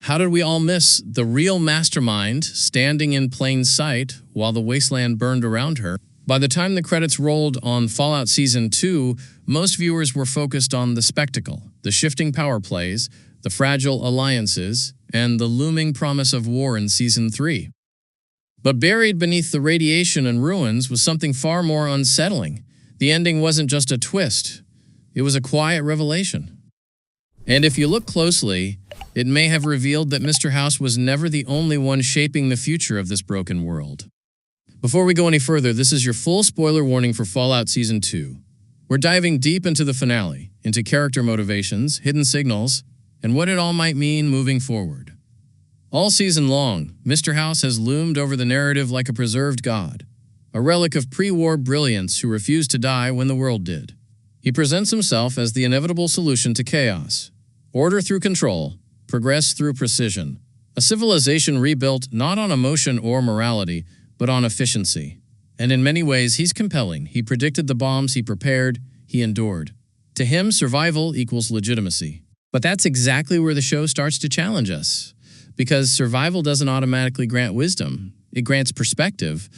How did we all miss the real mastermind standing in plain sight while the wasteland burned around her? By the time the credits rolled on Fallout Season 2, most viewers were focused on the spectacle, the shifting power plays, the fragile alliances, and the looming promise of war in Season 3. But buried beneath the radiation and ruins was something far more unsettling. The ending wasn't just a twist, it was a quiet revelation. And if you look closely, it may have revealed that Mr. House was never the only one shaping the future of this broken world. Before we go any further, this is your full spoiler warning for Fallout Season 2. We're diving deep into the finale, into character motivations, hidden signals, and what it all might mean moving forward. All season long, Mr. House has loomed over the narrative like a preserved god, a relic of pre-war brilliance who refused to die when the world did. He presents himself as the inevitable solution to chaos, order through control, progress through precision, a civilization rebuilt not on emotion or morality, but on efficiency. And in many ways, he's compelling. He predicted the bombs, he prepared, he endured. To him, survival equals legitimacy. But that's exactly where the show starts to challenge us. Because survival doesn't automatically grant wisdom. It grants perspective,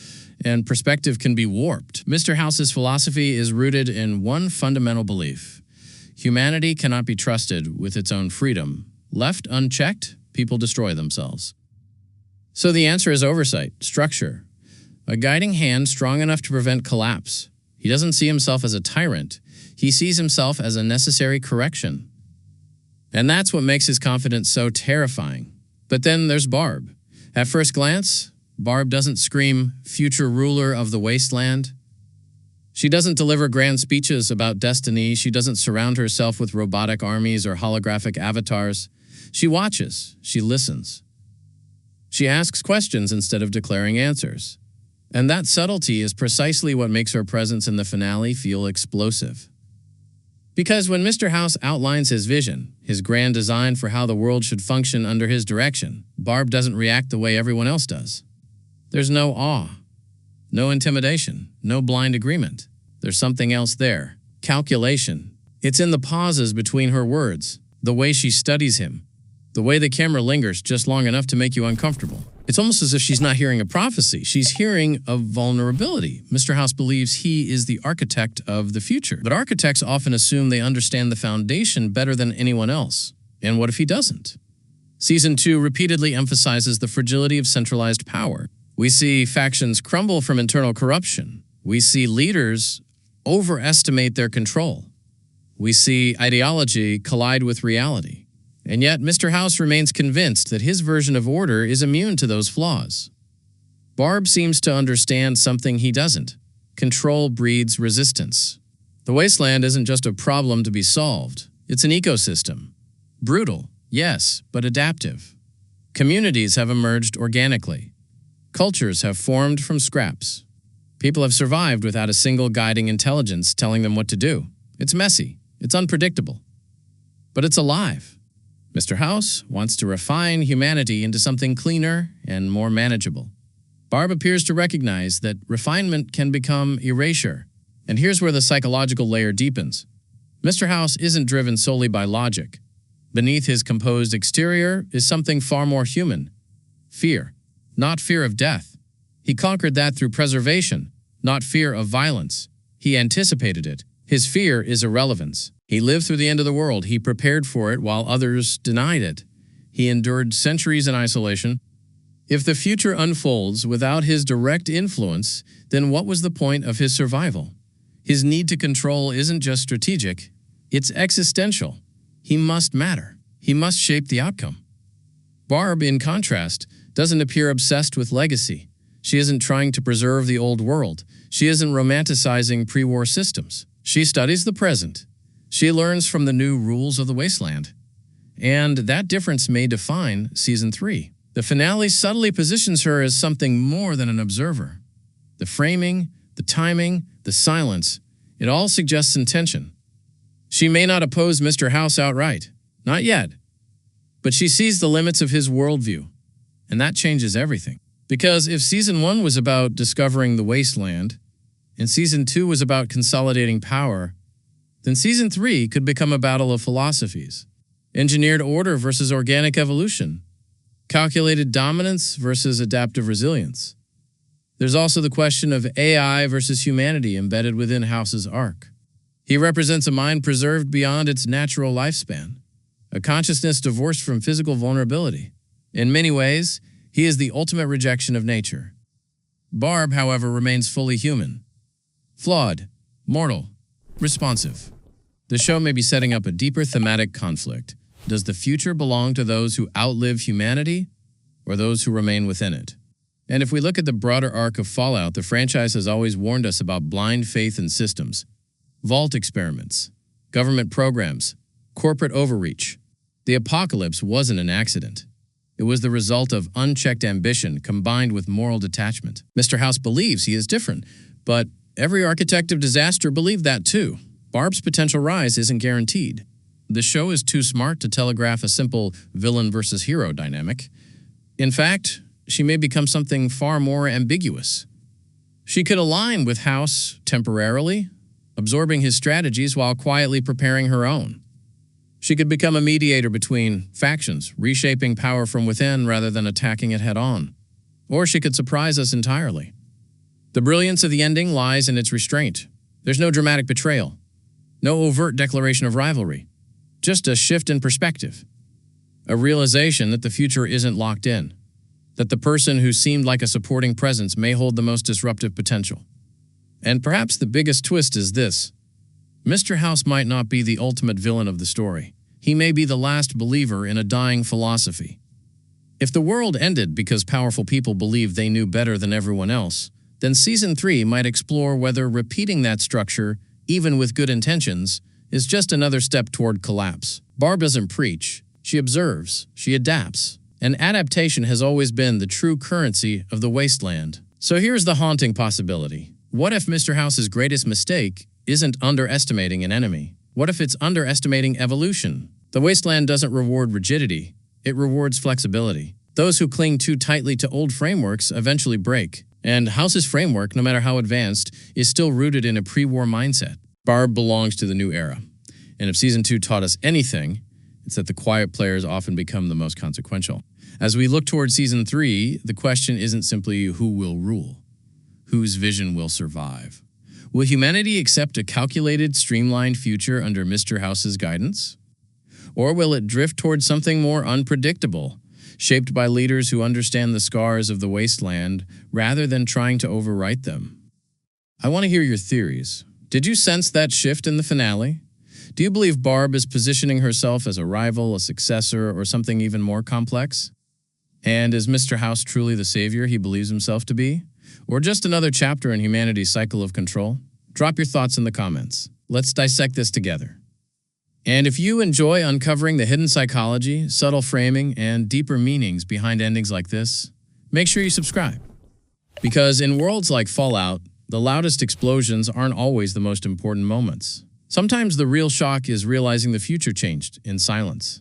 and perspective can be warped. Mr. House's philosophy is rooted in one fundamental belief. Humanity cannot be trusted with its own freedom. Left unchecked, people destroy themselves. So the answer is oversight, structure, a guiding hand strong enough to prevent collapse. He doesn't see himself as a tyrant. He sees himself as a necessary correction. And that's what makes his confidence so terrifying. But then there's Barb. At first glance, Barb doesn't scream, future ruler of the Wasteland. She doesn't deliver grand speeches about destiny. She doesn't surround herself with robotic armies or holographic avatars. She watches. She listens. She asks questions instead of declaring answers. And that subtlety is precisely what makes her presence in the finale feel explosive. Because when Mr. House outlines his vision, his grand design for how the world should function under his direction, Barb doesn't react the way everyone else does. There's no awe, no intimidation, no blind agreement. There's something else there. Calculation. It's in the pauses between her words, the way she studies him, the way the camera lingers just long enough to make you uncomfortable. It's almost as if she's not hearing a prophecy. She's hearing a vulnerability. Mr. House believes he is the architect of the future. But architects often assume they understand the foundation better than anyone else. And what if he doesn't? Season 2 repeatedly emphasizes the fragility of centralized power. We see factions crumble from internal corruption. We see leaders overestimate their control. We see ideology collide with reality. And yet, Mr. House remains convinced that his version of order is immune to those flaws. Barb seems to understand something he doesn't. Control breeds resistance. The Wasteland isn't just a problem to be solved. It's an ecosystem. Brutal, yes, but adaptive. Communities have emerged organically. Cultures have formed from scraps. People have survived without a single guiding intelligence telling them what to do. It's messy. It's unpredictable. But it's alive. Mr. House wants to refine humanity into something cleaner and more manageable. Barb appears to recognize that refinement can become erasure. And here's where the psychological layer deepens. Mr. House isn't driven solely by logic. Beneath his composed exterior is something far more human. Fear, not fear of death. He conquered that through preservation, not fear of violence. He anticipated it. His fear is irrelevance. He lived through the end of the world. He prepared for it while others denied it. He endured centuries in isolation. If the future unfolds without his direct influence, then what was the point of his survival? His need to control isn't just strategic, it's existential. He must matter. He must shape the outcome. Barb, in contrast, doesn't appear obsessed with legacy. She isn't trying to preserve the old world. She isn't romanticizing pre-war systems. She studies the present. She learns from the new rules of the Wasteland. And that difference may define Season 3. The finale subtly positions her as something more than an observer. The framing, the timing, the silence, it all suggests intention. She may not oppose Mr. House outright. Not yet. But she sees the limits of his worldview. And that changes everything. Because if Season 1 was about discovering the Wasteland, and Season 2 was about consolidating power, then Season 3 could become a battle of philosophies. Engineered order versus organic evolution. calculated dominance versus adaptive resilience. There's also the question of AI versus humanity embedded within House's arc. He represents a mind preserved beyond its natural lifespan, a consciousness divorced from physical vulnerability. In many ways, he is the ultimate rejection of nature. Barb, however, remains fully human. Flawed, mortal, responsive. The show may be setting up a deeper thematic conflict. Does the future belong to those who outlive humanity or those who remain within it? And if we look at the broader arc of Fallout, the franchise has always warned us about blind faith in systems, vault experiments, government programs, corporate overreach. The apocalypse wasn't an accident. It was the result of unchecked ambition combined with moral detachment. Mr. House believes he is different, but every architect of disaster believed that too. Barb's potential rise isn't guaranteed. The show is too smart to telegraph a simple villain versus hero dynamic. In fact, she may become something far more ambiguous. She could align with House temporarily, absorbing his strategies while quietly preparing her own. She could become a mediator between factions, reshaping power from within rather than attacking it head-on. Or she could surprise us entirely. The brilliance of the ending lies in its restraint. There's no dramatic betrayal, no overt declaration of rivalry, just a shift in perspective. A realization that the future isn't locked in, that the person who seemed like a supporting presence may hold the most disruptive potential. And perhaps the biggest twist is this. Mr. House might not be the ultimate villain of the story. He may be the last believer in a dying philosophy. If the world ended because powerful people believed they knew better than everyone else, then Season 3 might explore whether repeating that structure, even with good intentions, is just another step toward collapse. Barb doesn't preach. She observes. She adapts. And adaptation has always been the true currency of the Wasteland. So here's the haunting possibility. What if Mr. House's greatest mistake isn't underestimating an enemy? What if it's underestimating evolution? The Wasteland doesn't reward rigidity. It rewards flexibility. Those who cling too tightly to old frameworks eventually break. And House's framework, no matter how advanced, is still rooted in a pre-war mindset. Barb belongs to the new era. And if Season 2 taught us anything, it's that the quiet players often become the most consequential. As we look toward Season 3, the question isn't simply who will rule, whose vision will survive. Will humanity accept a calculated, streamlined future under Mr. House's guidance? Or will it drift toward something more unpredictable, shaped by leaders who understand the scars of the Wasteland rather than trying to overwrite them? I want to hear your theories. Did you sense that shift in the finale? Do you believe Barb is positioning herself as a rival, a successor, or something even more complex? And is Mr. House truly the savior he believes himself to be? Or just another chapter in humanity's cycle of control? Drop your thoughts in the comments. Let's dissect this together. And if you enjoy uncovering the hidden psychology, subtle framing, and deeper meanings behind endings like this, make sure you subscribe. Because in worlds like Fallout, the loudest explosions aren't always the most important moments. Sometimes the real shock is realizing the future changed in silence.